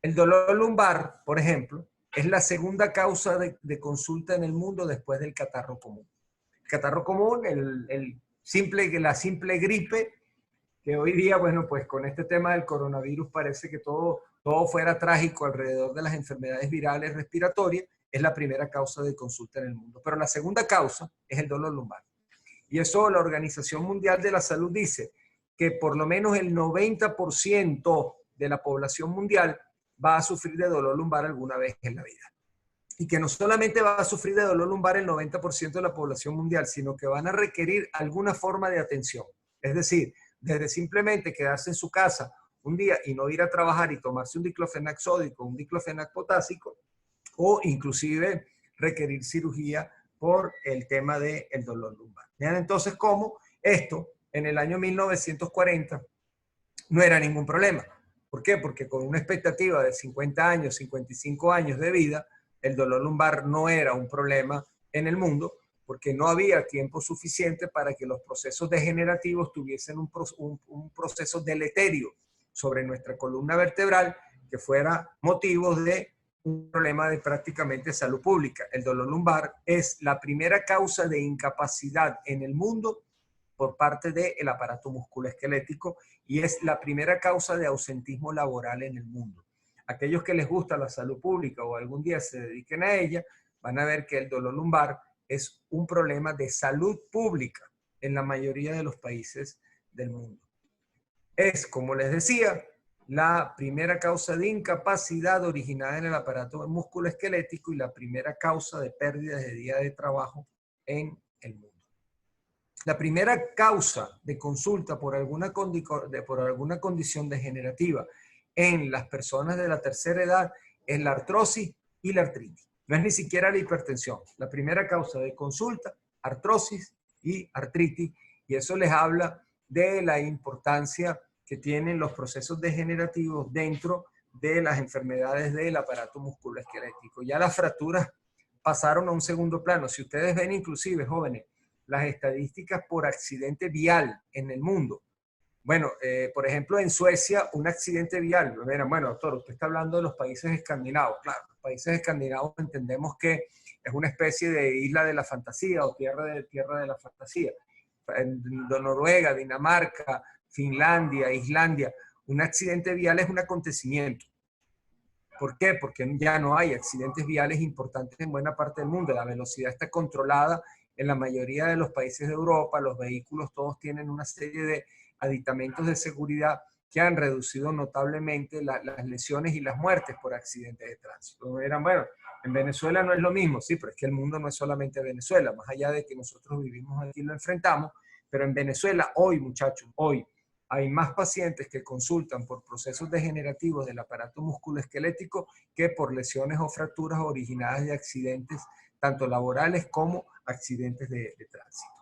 El dolor lumbar, por ejemplo, es la segunda causa de consulta en el mundo después del catarro común. El catarro común, la simple gripe, que hoy día, bueno, pues con este tema del coronavirus parece que todo fuera trágico alrededor de las enfermedades virales respiratorias, es la primera causa de consulta en el mundo. Pero la segunda causa es el dolor lumbar. Y eso la Organización Mundial de la Salud dice que por lo menos el 90% de la población mundial va a sufrir de dolor lumbar alguna vez en la vida. Y que no solamente va a sufrir de dolor lumbar el 90% de la población mundial, sino que van a requerir alguna forma de atención. Es decir, desde simplemente quedarse en su casa un día y no ir a trabajar y tomarse un diclofenac sódico, un diclofenac potásico, o inclusive requerir cirugía por el tema del dolor lumbar. Vean entonces cómo esto en el año 1940 no era ningún problema. ¿Por qué? Porque con una expectativa de 50 años, 55 años de vida, el dolor lumbar no era un problema en el mundo, porque no había tiempo suficiente para que los procesos degenerativos tuviesen un proceso deleterio sobre nuestra columna vertebral que fuera motivo de un problema de prácticamente salud pública. El dolor lumbar es la primera causa de incapacidad en el mundo por parte del aparato musculoesquelético y es la primera causa de ausentismo laboral en el mundo. Aquellos que les gusta la salud pública o algún día se dediquen a ella, van a ver que el dolor lumbar es un problema de salud pública en la mayoría de los países del mundo. Es, como les decía, la primera causa de incapacidad originada en el aparato musculoesquelético y la primera causa de pérdidas de día de trabajo en el mundo. La primera causa de consulta por alguna condición degenerativa en las personas de la tercera edad es la artrosis y la artritis. No es ni siquiera la hipertensión. La primera causa de consulta, artrosis y artritis, y eso les habla de la importancia que tienen los procesos degenerativos dentro de las enfermedades del aparato musculoesquelético. Ya las fracturas pasaron a un segundo plano. Si ustedes ven inclusive, jóvenes, las estadísticas por accidente vial en el mundo, Bueno, por ejemplo, en Suecia, un accidente vial. Bueno, doctor, usted está hablando de los países escandinavos. Claro, los países escandinavos entendemos que es una especie de isla de la fantasía o tierra de la fantasía. En Noruega, Dinamarca, Finlandia, Islandia, un accidente vial es un acontecimiento. ¿Por qué? Porque ya no hay accidentes viales importantes en buena parte del mundo. La velocidad está controlada en la mayoría de los países de Europa. Los vehículos todos tienen una serie de aditamentos de seguridad que han reducido notablemente las lesiones y las muertes por accidentes de tránsito. Bueno, en Venezuela no es lo mismo, sí, pero es que el mundo no es solamente Venezuela. Más allá de que nosotros vivimos aquí y lo enfrentamos, pero en Venezuela hoy, muchachos, hoy, hay más pacientes que consultan por procesos degenerativos del aparato musculoesquelético que por lesiones o fracturas originadas de accidentes, tanto laborales como accidentes de tránsito.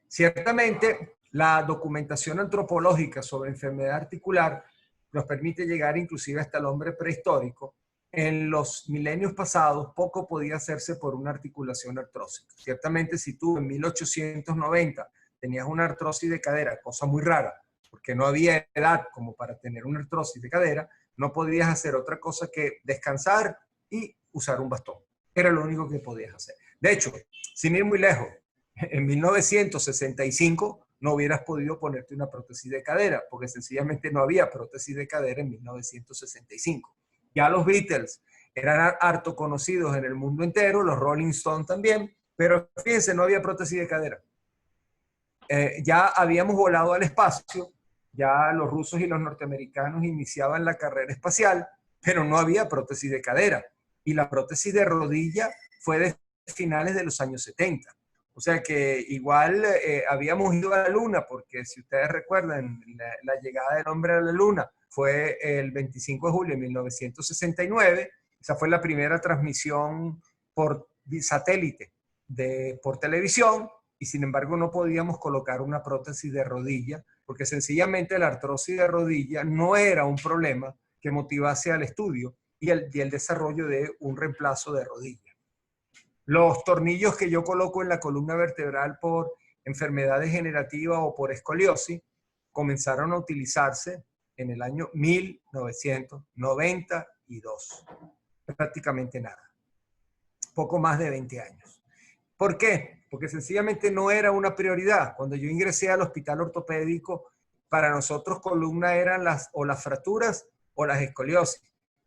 Ciertamente, la documentación antropológica sobre enfermedad articular nos permite llegar inclusive hasta el hombre prehistórico. En los milenios pasados, poco podía hacerse por una articulación artrósica. Ciertamente, si tú en 1890 tenías una artrosis de cadera, cosa muy rara, porque no había edad como para tener una artrosis de cadera, no podías hacer otra cosa que descansar y usar un bastón. Era lo único que podías hacer. De hecho, sin ir muy lejos, en 1965 no hubieras podido ponerte una prótesis de cadera, porque sencillamente no había prótesis de cadera en 1965. Ya los Beatles eran harto conocidos en el mundo entero, los Rolling Stones también, pero fíjense, no había prótesis de cadera. Ya habíamos volado al espacio, ya los rusos y los norteamericanos iniciaban la carrera espacial, pero no había prótesis de cadera. Y la prótesis de rodilla fue de finales de los años 70. O sea que igual habíamos ido a la Luna, porque si ustedes recuerdan, la llegada del hombre a la Luna fue el 25 de julio de 1969. Esa fue la primera transmisión por satélite por televisión. Y sin embargo no podíamos colocar una prótesis de rodilla, porque sencillamente la artrosis de rodilla no era un problema que motivase al estudio y el desarrollo de un reemplazo de rodilla. Los tornillos que yo coloco en la columna vertebral por enfermedad degenerativa o por escoliosis comenzaron a utilizarse en el año 1992. Prácticamente nada. Poco más de 20 años. ¿Por qué? Porque sencillamente no era una prioridad. Cuando yo ingresé al hospital ortopédico, para nosotros columna eran las fracturas o las escoliosis,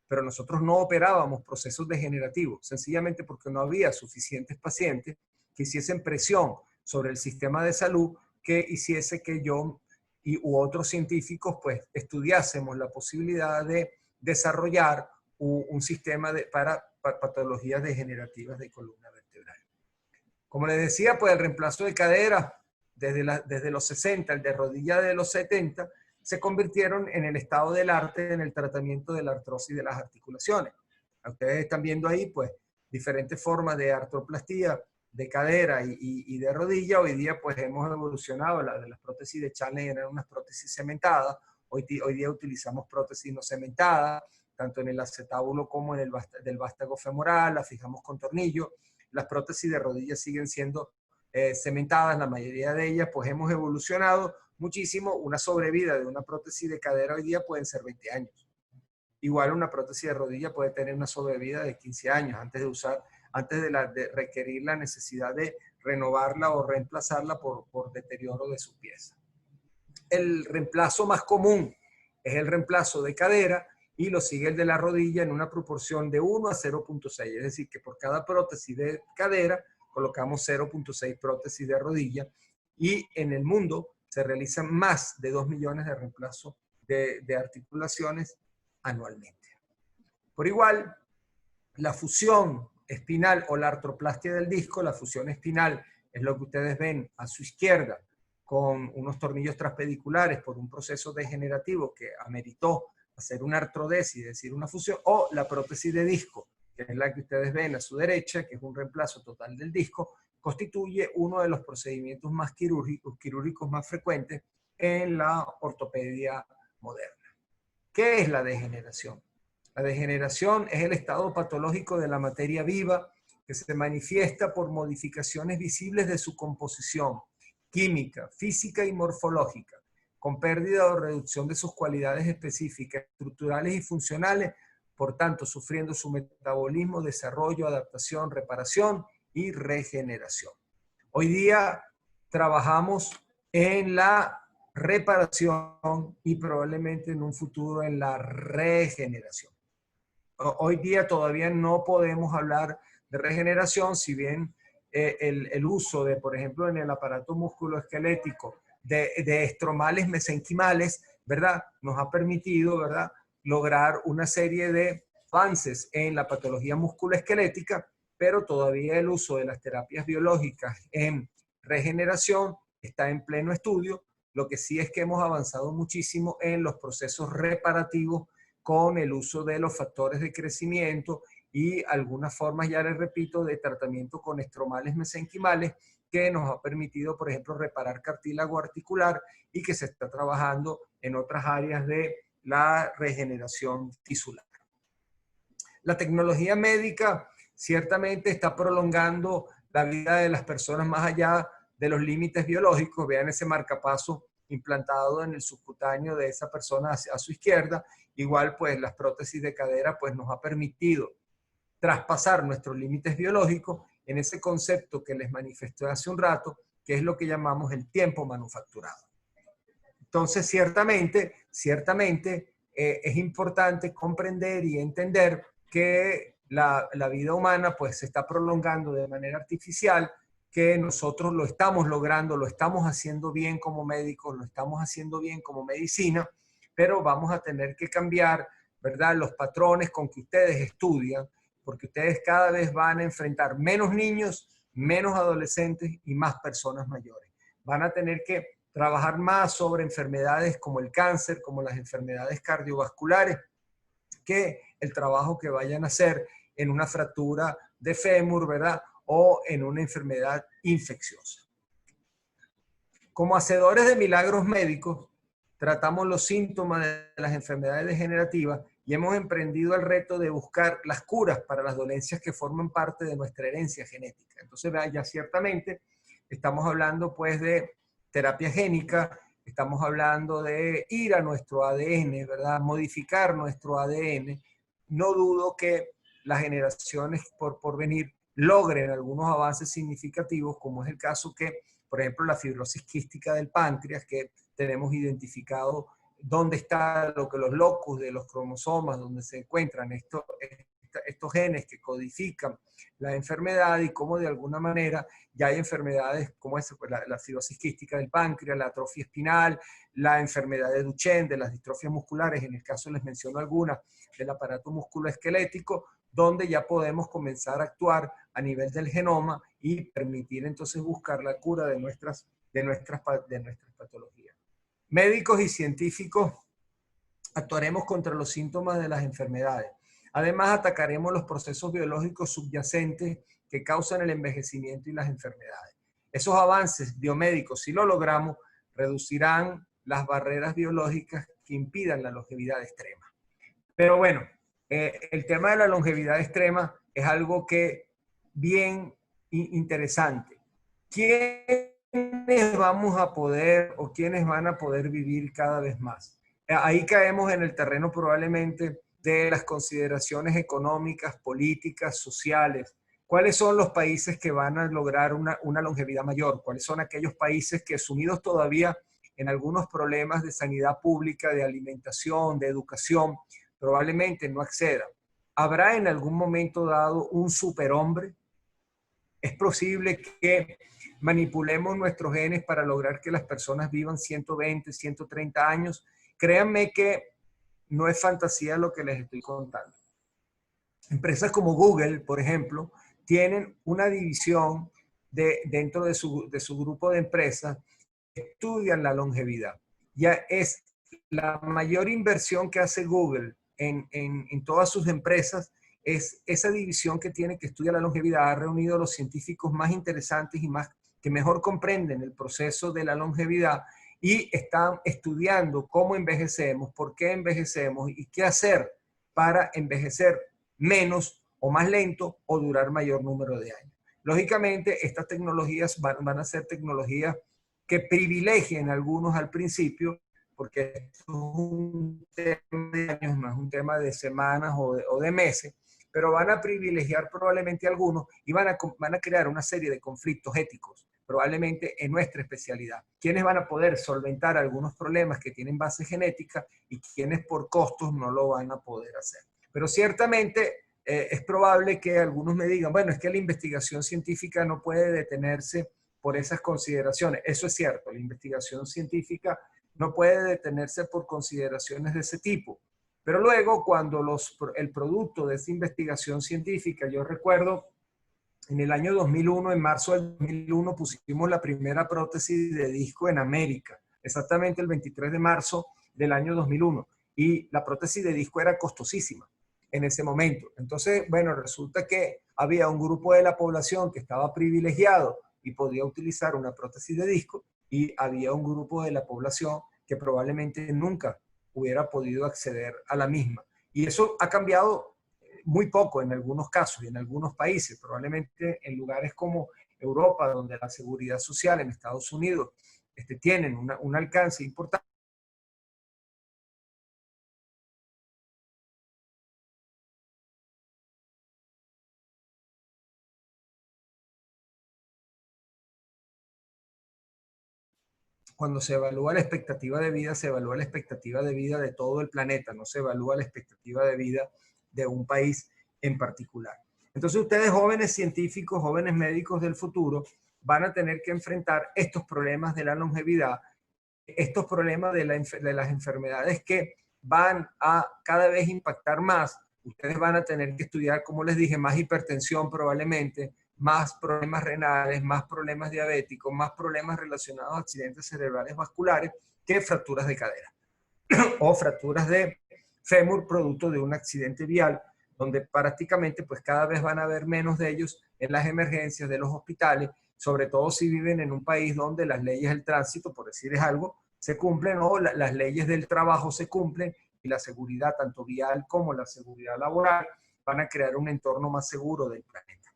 pero nosotros no operábamos procesos degenerativos, sencillamente porque no había suficientes pacientes que hiciesen presión sobre el sistema de salud que hiciese que yo u otros científicos pues estudiásemos la posibilidad de desarrollar un sistema para patologías degenerativas de columna vertebral. Como les decía, pues el reemplazo de cadera desde los 60, el de rodilla de los 70, se convirtieron en el estado del arte en el tratamiento de la artrosis de las articulaciones. Ustedes están viendo ahí, pues, diferentes formas de artroplastía de cadera y de rodilla. Hoy día, pues, hemos evolucionado. De las prótesis de Chaney eran unas prótesis cementadas. Hoy día utilizamos prótesis no cementadas, tanto en el acetábulo como en el del vástago femoral, las fijamos con tornillo. Las prótesis de rodilla siguen siendo cementadas, la mayoría de ellas, pues hemos evolucionado muchísimo. Una sobrevida de una prótesis de cadera hoy día pueden ser 20 años. Igual una prótesis de rodilla puede tener una sobrevida de 15 años antes de requerir la necesidad de renovarla o reemplazarla por deterioro de su pieza. El reemplazo más común es el reemplazo de cadera y lo sigue el de la rodilla en una proporción de 1 a 0.6. Es decir, que por cada prótesis de cadera colocamos 0.6 prótesis de rodilla, y en el mundo se realizan más de 2 millones de reemplazos de articulaciones anualmente. Por igual, la fusión espinal o la artroplastia del disco, la fusión espinal es lo que ustedes ven a su izquierda con unos tornillos transpediculares por un proceso degenerativo que ameritó hacer una artrodesis, es decir, una fusión, o la prótesis de disco, que es la que ustedes ven a su derecha, que es un reemplazo total del disco, constituye uno de los procedimientos más quirúrgicos más frecuentes en la ortopedia moderna. ¿Qué es la degeneración? La degeneración es el estado patológico de la materia viva que se manifiesta por modificaciones visibles de su composición química, física y morfológica, con pérdida o reducción de sus cualidades específicas, estructurales y funcionales, por tanto, sufriendo su metabolismo, desarrollo, adaptación, reparación y regeneración. Hoy día trabajamos en la reparación y probablemente en un futuro en la regeneración. Hoy día todavía no podemos hablar de regeneración, si bien el uso de, por ejemplo, en el aparato musculoesquelético de estromales mesenquimales, ¿verdad? Nos ha permitido, ¿verdad?, lograr una serie de avances en la patología musculoesquelética, pero todavía el uso de las terapias biológicas en regeneración está en pleno estudio. Lo que sí es que hemos avanzado muchísimo en los procesos reparativos con el uso de los factores de crecimiento y algunas formas, ya les repito, de tratamiento con estromales mesenquimales que nos ha permitido, por ejemplo, reparar cartílago articular y que se está trabajando en otras áreas de la regeneración tisular. La tecnología médica ciertamente está prolongando la vida de las personas más allá de los límites biológicos. Vean ese marcapaso implantado en el subcutáneo de esa persona a su izquierda. Igual, pues, las prótesis de cadera pues, nos ha permitido traspasar nuestros límites biológicos en ese concepto que les manifesté hace un rato, que es lo que llamamos el tiempo manufacturado. Entonces, ciertamente es importante comprender y entender que la vida humana pues se está prolongando de manera artificial, que nosotros lo estamos logrando, lo estamos haciendo bien como médicos, lo estamos haciendo bien como medicina, pero vamos a tener que cambiar, ¿verdad?, los patrones con que ustedes estudian, porque ustedes cada vez van a enfrentar menos niños, menos adolescentes y más personas mayores. Van a tener que trabajar más sobre enfermedades como el cáncer, como las enfermedades cardiovasculares, que el trabajo que vayan a hacer en una fractura de fémur, ¿verdad?, o en una enfermedad infecciosa. Como hacedores de milagros médicos, tratamos los síntomas de las enfermedades degenerativas y hemos emprendido el reto de buscar las curas para las dolencias que forman parte de nuestra herencia genética. Entonces, ya ciertamente estamos hablando pues de terapia génica, estamos hablando de ir a nuestro ADN, ¿verdad?, modificar nuestro ADN. No dudo que las generaciones por venir logren algunos avances significativos, como es el caso que, por ejemplo, la fibrosis quística del páncreas, que tenemos identificado dónde está los locus de los cromosomas, donde se encuentran estos genes que codifican la enfermedad y cómo de alguna manera ya hay enfermedades como la fibrosis quística del páncreas, la atrofia espinal, la enfermedad de Duchenne, de las distrofias musculares, en el caso les menciono algunas, del aparato musculoesquelético, donde ya podemos comenzar a actuar a nivel del genoma y permitir entonces buscar la cura de nuestras patologías. Médicos y científicos actuaremos contra los síntomas de las enfermedades. Además, atacaremos los procesos biológicos subyacentes que causan el envejecimiento y las enfermedades. Esos avances biomédicos, si lo logramos, reducirán las barreras biológicas que impidan la longevidad extrema. Pero bueno, el tema de la longevidad extrema es algo que bien interesante. ¿Quiénes vamos a poder o quiénes van a poder vivir cada vez más? Ahí caemos en el terreno probablemente de las consideraciones económicas, políticas, sociales. ¿Cuáles son los países que van a lograr una longevidad mayor? ¿Cuáles son aquellos países que, sumidos todavía en algunos problemas de sanidad pública, de alimentación, de educación, probablemente no accedan? ¿Habrá en algún momento dado un superhombre? ¿Es posible que manipulemos nuestros genes para lograr que las personas vivan 120, 130 años? Créanme que no es fantasía lo que les estoy contando. Empresas como Google, por ejemplo, tienen una división dentro de su grupo de empresas que estudian la longevidad. Ya es la mayor inversión que hace Google en todas sus empresas, es esa división que tiene que estudiar la longevidad. Ha reunido a los científicos más interesantes y más que mejor comprenden el proceso de la longevidad y están estudiando cómo envejecemos, por qué envejecemos y qué hacer para envejecer menos o más lento o durar mayor número de años. Lógicamente, estas tecnologías van a ser tecnologías que privilegien a algunos al principio, porque esto es un tema de años, no es un tema de semanas o de meses, pero van a privilegiar probablemente a algunos y van a crear una serie de conflictos éticos, probablemente en nuestra especialidad. Quienes van a poder solventar algunos problemas que tienen base genética y quienes por costos no lo van a poder hacer. Pero ciertamente es probable que algunos me digan, bueno, es que la investigación científica no puede detenerse por esas consideraciones. Eso es cierto, la investigación científica no puede detenerse por consideraciones de ese tipo. Pero luego, cuando el producto de esa investigación científica, yo recuerdo en el año 2001, en marzo del 2001, pusimos la primera prótesis de disco en América, exactamente el 23 de marzo del año 2001. Y la prótesis de disco era costosísima en ese momento. Entonces, bueno, resulta que había un grupo de la población que estaba privilegiado y podía utilizar una prótesis de disco, y había un grupo de la población que probablemente nunca hubiera podido acceder a la misma. Y eso ha cambiado muy poco en algunos casos y en algunos países, probablemente en lugares como Europa, donde la seguridad social en Estados Unidos tienen un alcance importante. Cuando se evalúa la expectativa de vida, se evalúa la expectativa de vida de todo el planeta, no se evalúa la expectativa de vida de un país en particular. Entonces ustedes, jóvenes científicos, jóvenes médicos del futuro, van a tener que enfrentar estos problemas de la longevidad, estos problemas de las enfermedades que van a cada vez impactar más. Ustedes van a tener que estudiar, como les dije, más hipertensión probablemente, más problemas renales, más problemas diabéticos, más problemas relacionados a accidentes cerebrales vasculares que fracturas de cadera o fracturas de fémur producto de un accidente vial, donde prácticamente pues cada vez van a haber menos de ellos en las emergencias de los hospitales, sobre todo si viven en un país donde las leyes del tránsito, por decirles algo, se cumplen, o las leyes del trabajo se cumplen, y la seguridad tanto vial como la seguridad laboral van a crear un entorno más seguro del planeta.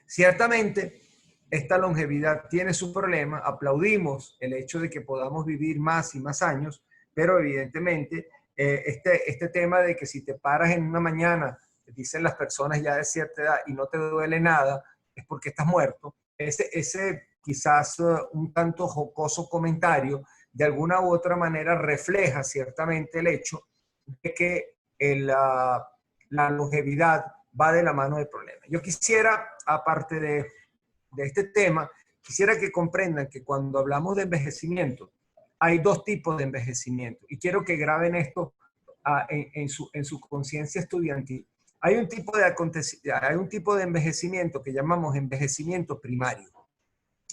Ciertamente, esta longevidad tiene su problema. Aplaudimos el hecho de que podamos vivir más y más años, pero evidentemente este tema de que si te paras en una mañana, dicen las personas ya de cierta edad, y no te duele nada, es porque estás muerto. Ese quizás un tanto jocoso comentario, de alguna u otra manera refleja ciertamente el hecho de que la longevidad va de la mano del problema. Yo quisiera, aparte de este tema, quisiera que comprendan que cuando hablamos de envejecimiento, hay dos tipos de envejecimiento, y quiero que graben esto en su conciencia estudiantil. Hay un tipo de envejecimiento que llamamos envejecimiento primario.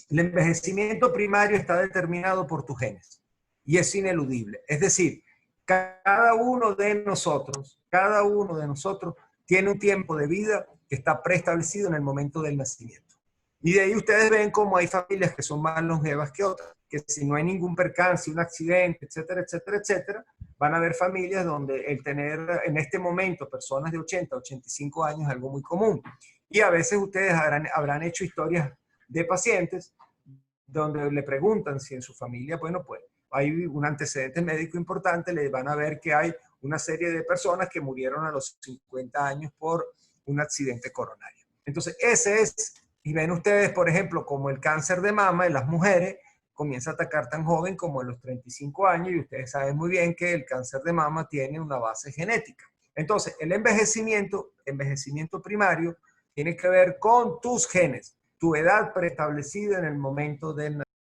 El envejecimiento primario está determinado por tus genes y es ineludible. Es decir, cada uno de nosotros tiene un tiempo de vida que está preestablecido en el momento del nacimiento. Y de ahí ustedes ven cómo hay familias que son más longevas que otras, que si no hay ningún percance, un accidente, etcétera, etcétera, etcétera, van a haber familias donde el tener en este momento personas de 80, 85 años es algo muy común. Y a veces ustedes habrán hecho historias de pacientes donde le preguntan si en su familia, bueno, pues hay un antecedente médico importante, le van a ver que hay una serie de personas que murieron a los 50 años por un accidente coronario. Entonces, ese es, y ven ustedes, por ejemplo, como el cáncer de mama en las mujeres comienza a atacar tan joven como en los 35 años, y ustedes saben muy bien que el cáncer de mama tiene una base genética. Entonces, el envejecimiento primario, tiene que ver con tus genes, tu edad preestablecida en el momento del nacimiento.